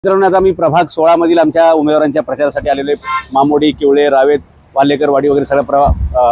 मित्रांनो, आता मी प्रभाग 16 मधील आमच्या उमेदवारांच्या प्रचारासाठी आलेले मामोडी, किवळे, रावेत, वाल्हेकर वाडी वगैरे सगळा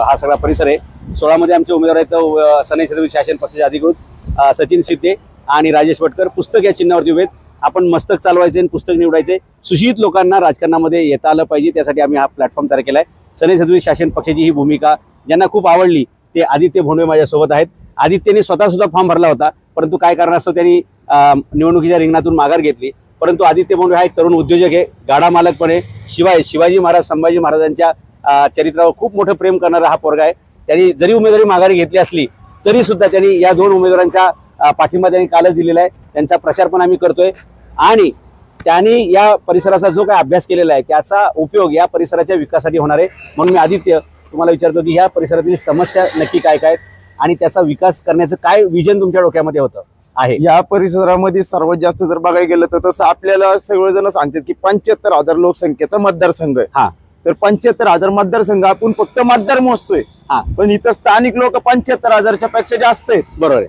हा सगळा परिसर आहे. 16 मध्ये आमचे उमेदवार आहेत सनई छत्रपती शासन पक्षाचे अधिकृत सचिन सिद्धे आणि राजेश वटकर. पुस्तक या चिन्हावरती उभे आहेत. आपण मस्तक चालवायचे आणि पुस्तक निवडायचे. सुशिक्षित लोकांना राजकारणामध्ये येता आलं पाहिजे, त्यासाठी आम्ही हा प्लॅटफॉर्म तयार केला आहे. सनई छत्रपती शासन पक्षाची ही भूमिका ज्यांना खूप आवडली ते आदित्य भोंडवे माझ्यासोबत आहेत. आदित्यने स्वतः सुद्धा फॉर्म भरला होता, परंतु काय कारणास्तव त्यांनी निवडणुकीच्या रिंगणातून माघार घेतली. परंतु आदित्य भोंडवे हा एक तरुण उद्योजक आहे, गाडा मालक पण आहे. शिवाय शिवाजी महाराज, संभाजी महाराजांच्या चरित्रावर खूप मोठं प्रेम करणारा हा पोरगा आहे. त्यांनी जरी उमेदवारी माघारी घेतली असली तरी सुद्धा त्यांनी या दोन उमेदवारांचा पाठिंबा त्यांनी कालच दिलेला आहे. त्यांचा प्रचार पण आम्ही करतोय आणि त्यांनी या परिसराचा जो काही अभ्यास केलेला आहे त्याचा उपयोग या परिसराच्या विकासासाठी होणार आहे. म्हणून मी आदित्य तुम्हाला विचारतो की या परिसरातील समस्या नक्की काय काय आणि त्याचा विकास करण्याचं काय विजन तुमच्या डोक्यामध्ये होतं आहे? या परिसरामध्ये सर्वात जास्त जर बघायला गेलं तर तसं आपल्याला सगळेजण सांगतात की 75,000 लोकसंख्येचा मतदारसंघ आहे. हा, तर 75,000 मतदारसंघ आपण फक्त मतदार मोजतोय. हा, पण इथं स्थानिक लोक 75,000च्या पेक्षा जास्त आहेत. बरोबर आहे.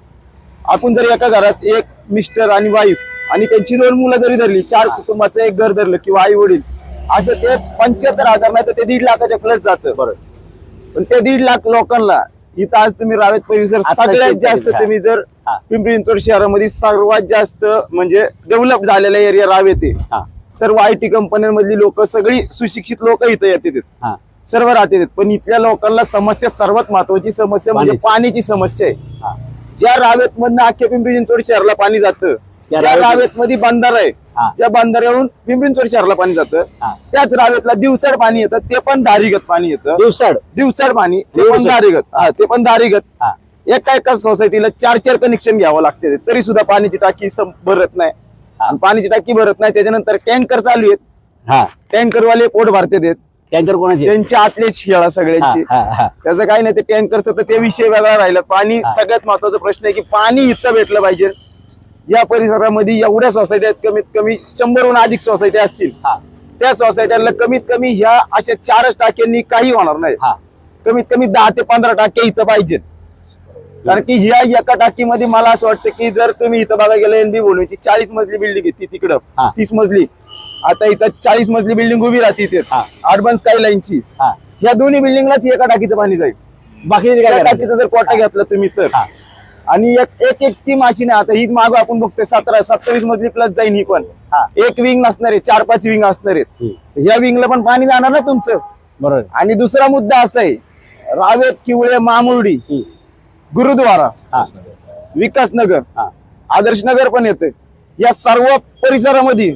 आपण जर एका घरात एक मिस्टर आणि वाईफ आणि त्यांची 2 मुलं जरी धरली, 4 कुटुंबाचं एक घर धरलं किंवा आई वडील, असं ते 75,000 नाही तर ते 1.5 लाखाच्या प्लस जातं. बरोबर. पण ते 1.5 लाख लोकांना इथं आज तुम्ही रावेत परिसर सगळ्यात जास्त तुम्ही जर पिंपरी चिंचवड शहरामध्ये सर्वात जास्त म्हणजे डेव्हलप झालेला एरिया रावेत आहे. सर्व IT कंपन्यांमधली लोक सगळी सुशिक्षित लोक इथं येतात, सर्व राहतात. पण इथल्या लोकांना समस्या, सर्वात महत्वाची समस्या म्हणजे पाण्याची समस्या आहे. ज्या रावेत मधनं अख्ख्या पिंपरी चिंचवड शहराला पाणी जातं, ज्या रावेत मध्ये बंधारा आहे, ज्या बंधाऱ्यावरून पिंपरी चिंचवड शहराला पाणी जातं, त्याच रावेतला दिवसाड पाणी येतं, ते पण धारीगत पाणी येतं. दिवसाड पाणी ते पण धारीगत, ते पण धारीगत. एका सोसायटीला 4 कनेक्शन घ्यावं लागते, तरी सुद्धा पाण्याची टाकी भरत नाही. पाण्याची टाकी भरत नाही. त्याच्यानंतर टँकर चालू आहेत, टँकरवाले पोट भरतात. टँकर कोणाचे? त्यांच्या आतलेच शाळा सगळ्यांची. त्याचं काही नाही, ते टँकरचं तर ते विषय वेगळा राहिला. पाणी सगळ्यात महत्वाचा प्रश्न आहे की पाणी इथं भेटलं पाहिजे. या परिसरामध्ये एवढ्या सोसायटी आहेत, कमीत कमी 100हून अधिक सोसायटी असतील. त्या सोसायट्यांना कमीत कमी ह्या अशा 4 टाक्यांनी काही होणार नाही. कमीत कमी 10 ते 15 टाक्या इथं पाहिजेत. कारण की ह्या एका टाकीमध्ये मला असं वाटतं की जर तुम्ही इथं बघा गेलं, NB भोंडवेची 40 मजली बिल्डिंग आहे, ती तिकडं 30 मजली. आता इथं 40 मजली बिल्डिंग उभी राहते तिथे अर्बन स्कायलाईनची. ह्या दोन्ही बिल्डिंगलाच एका टाकीचं पाणी जाईल. बाकी टाकीचं जर कोटा घेतला तुम्ही तर. आणि एक स्कीम अशी नाही, आता हीच मागं आपण बघतोय 27 मजली प्लस जाईन. ही पण एक विंग नसणार आहे, 4-5 विंग असणार आहेत. ह्या विंगला पण पाणी जाणार ना तुमचं. बरोबर. आणि दुसरा मुद्दा असा आहे, रावेत, किवळे, मामुर्डी, गुरुद्वारा, विकासनगर, आदर्शनगर पण येते. या सर्व परिसरामध्ये